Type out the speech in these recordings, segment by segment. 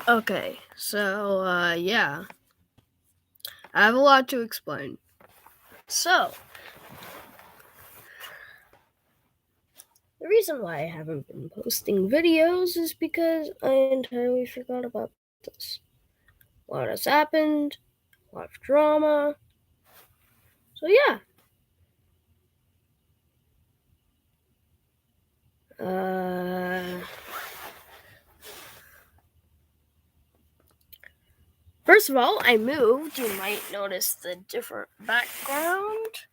Okay, so, yeah. I have a lot to explain. So, the reason why I haven't been posting videos is because I entirely forgot about this. A lot has happened, a lot of drama. So, yeah. First of all, I moved. You might notice the different background.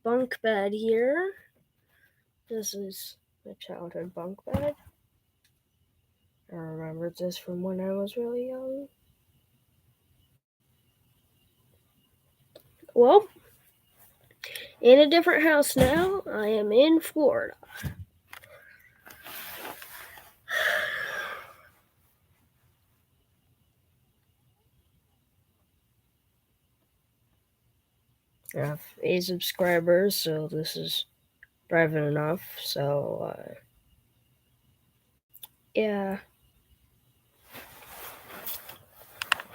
Bunk bed here. This is my childhood bunk bed. I remember this from when I was really young. Well, in a different house now. I am in Florida. I have 8 subscribers, so this is private enough. So, yeah. A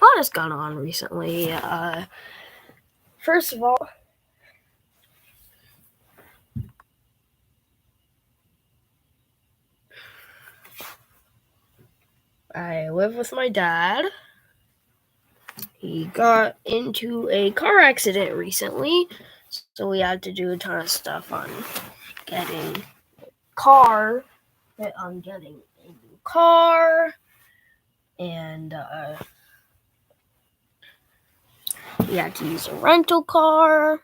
lot has gone on recently. First of all, I live with my dad. He got into a car accident recently, so we had to do a ton of stuff on getting getting a new car, and we had to use a rental car,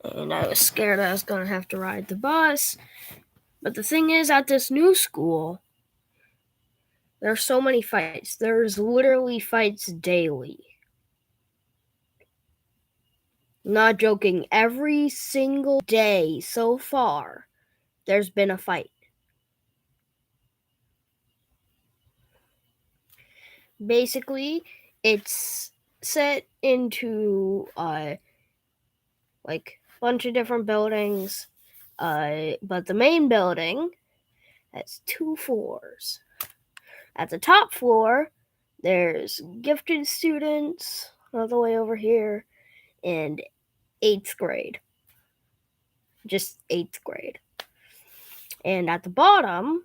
and I was scared I was going to have to ride the bus. But the thing is, at this new school, there are so many fights. There's literally fights daily. Not joking, every single day so far, there's been a fight. Basically, it's set into like a bunch of different buildings, but the main building has 2 floors. At the top floor, there's gifted students all the way over here, and 8th grade. Just 8th grade. And at the bottom,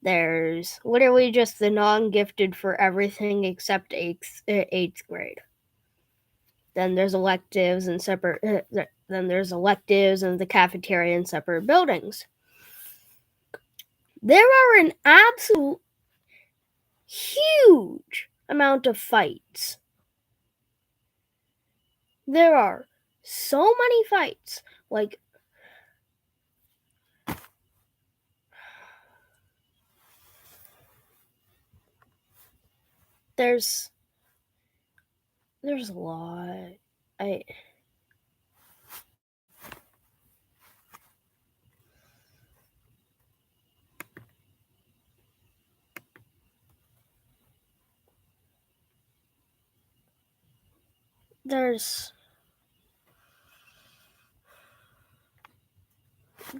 there's literally just the non-gifted for everything except 8th grade. Then there's electives and separate. Then there's electives and the cafeteria in separate buildings. There are an absolute huge amount of fights. There are so many fights. Like, there's a lot.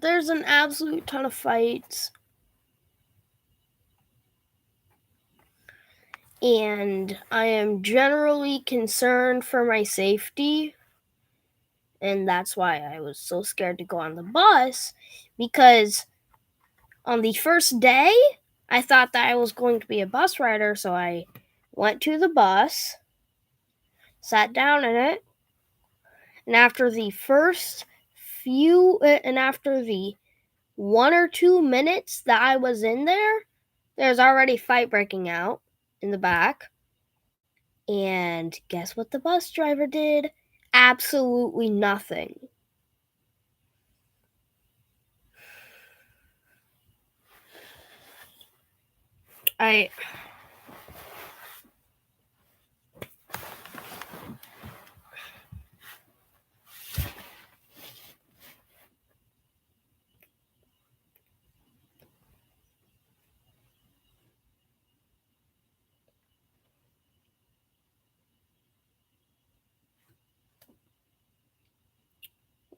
There's an absolute ton of fights. And I am generally concerned for my safety. And that's why I was so scared to go on the bus, because on the first day, I thought that I was going to be a bus rider, so I went to the bus, sat down in it, and after the 1 or 2 minutes that I was in there, there's already fight breaking out in the back. And guess what the bus driver did? Absolutely nothing.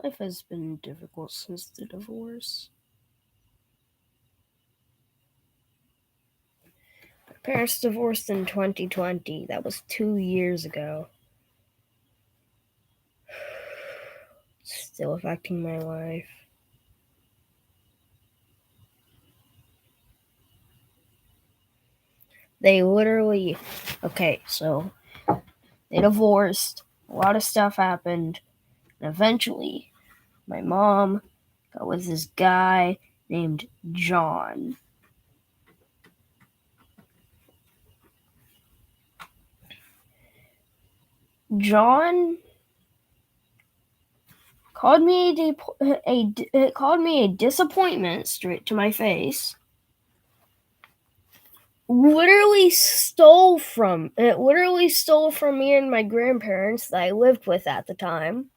Life has been difficult since the divorce. Parents divorced in 2020. That was 2 years ago. Still affecting my life. They literally... Okay, so they divorced. A lot of stuff happened. And eventually, my mom got with this guy named John. John called me a disappointment straight to my face. Literally stole from me and my grandparents that I lived with at the time.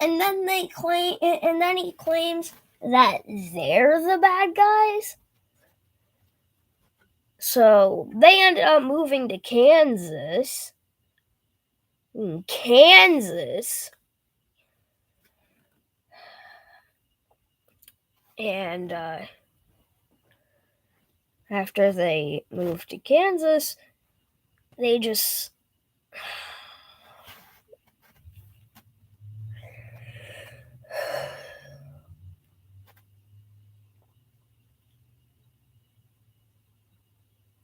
And then he claims that they're the bad guys. So they ended up moving to Kansas. And after they moved to Kansas, they just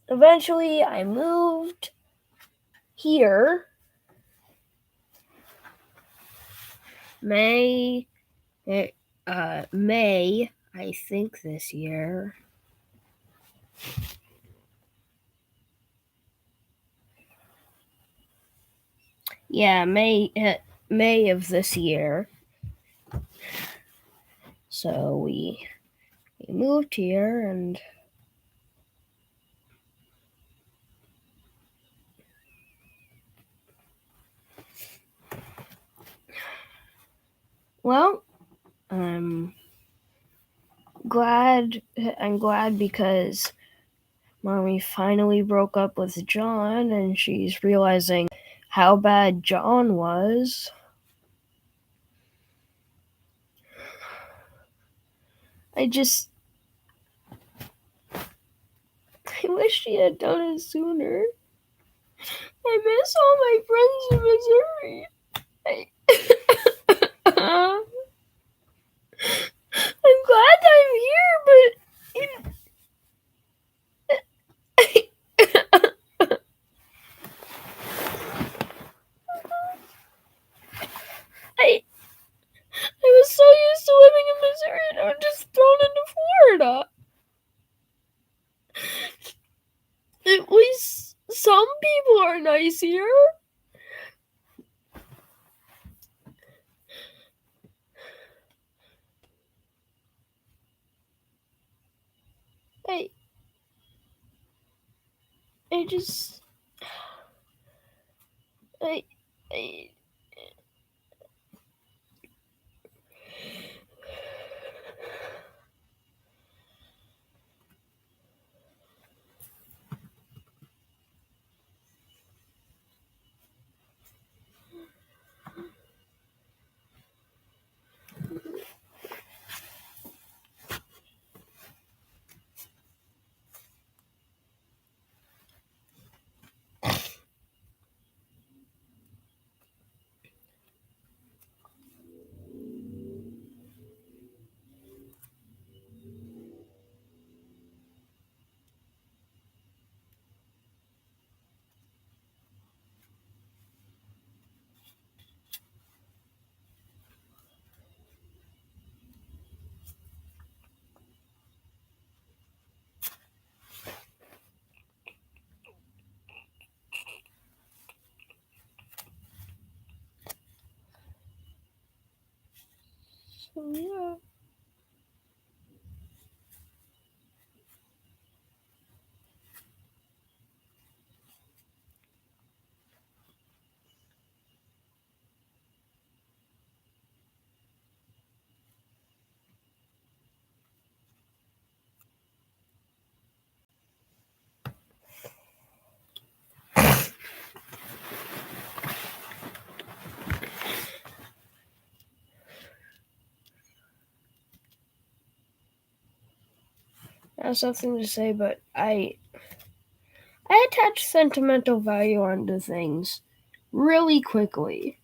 eventually I moved here May, I think this year. Yeah, May of this year. So we moved here, and well, I'm glad because Mommy finally broke up with John, and she's realizing how bad John was. I wish she had done it sooner. I miss all my friends in Missouri. I'm glad I'm here, but I was so used to living in Missouri, and I'm just thrown into Florida. At least some people are nice here. I just... I... So, yeah. have something to say, but I attach sentimental value onto things really quickly.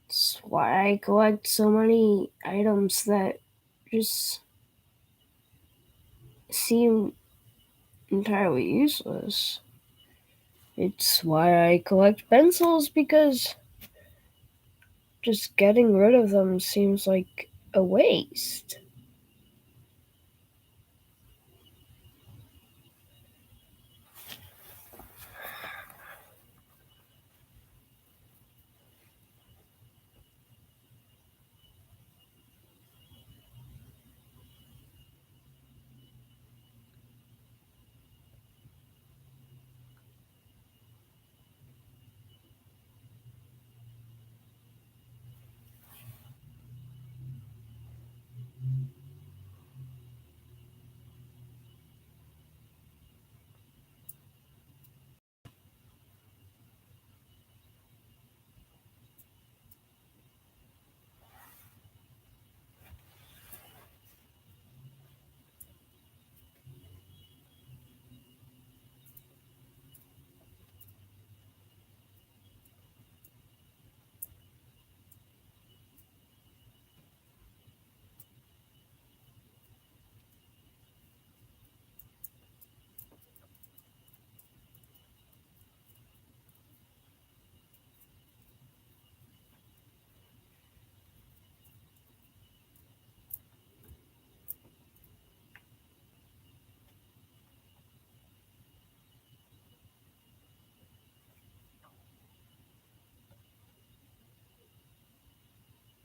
That's why I collect so many items that just seem entirely useless. It's why I collect pencils, because just getting rid of them seems like a waste.